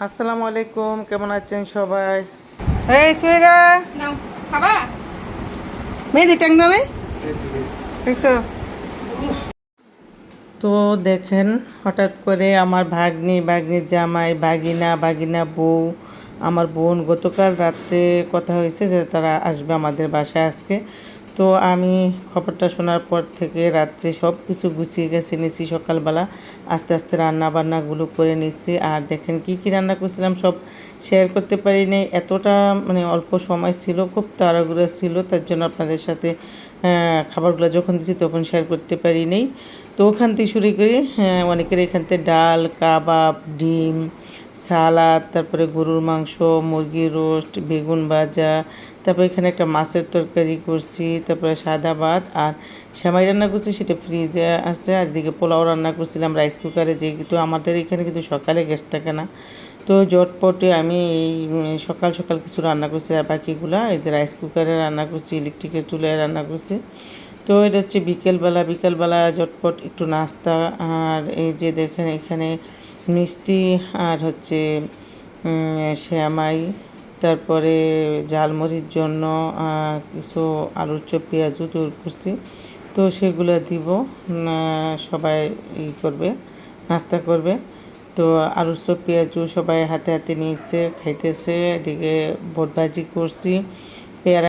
আসসালামু আলাইকুম, কেমন আছেন সবাই? এই সুইরা নাও খাবা। মেহেদি ট্যাং না নাই দেখছো? তো দেখেন, হঠাৎ করে আমার ভাগ্নির জামাই, বাগিনা বউ, আমার বোন গতকাল রাত্রে কথা হয়েছে যে তারা আসবে আমাদের বাসায় আজকে। তো আমি খবরটা শোনার পর থেকে রাত্রে সব কিছু গুছিয়ে গেছে নিয়েছি, সকালবেলা আস্তে আস্তে রান্না বান্নাগুলো করে নিয়েছি। আর দেখেন কি কি রান্না করছিলাম সব শেয়ার করতে পারি নাই, এতটা মানে অল্প সময় ছিল, খুব তাড়াহুড়ো ছিল, তার জন্য আপনাদের সাথে খাবারগুলো যখন দিচ্ছি তখন শেয়ার করতে পারি নাই। তো ওখান থেকে শুরু করি, অনেকের এখান থেকে ডাল, কাবাব, ডিম, সালাদ, তারপরে গরুর মাংস, মুরগির রোস্ট, বেগুন ভাজা, তারপরে এখানে একটা মাছের তরকারি করছি, তারপরে সাদা ভাত আর সেমাই রান্না করছি, সেটা ফ্রিজে আছে। আর এদিকে পোলাও রান্না করছিলাম রাইস কুকারে, যেহেতু আমাদের এখানে কিন্তু সকালে গ্যাস থাকে না। তো জটপটে আমি এই সকাল সকাল কিছু রান্না করছি, আর বাকিগুলা এই যে রাইস কুকারে রান্না করছি, ইলেকট্রিকের চুলায় রান্না করছি। তো এটা হচ্ছে বিকেলবেলা ঝটপট একটু নাস্তা। আর এই যে দেখেন এখানে মিষ্টি আর হচ্ছে সেমাই, তারপরে ঝালমুড়ির জন্য কিছু আলুর চপ পেঁয়াজও তৈরি করছি। তো সেগুলো দিব, সবাই করবে, নাস্তা করবে। তো আলুর চপ পেঁয়াজু সবাই হাতে হাতে নিয়েছে, খাইতেছে। এদিকে বট ভাজি করছি, পেয়ারা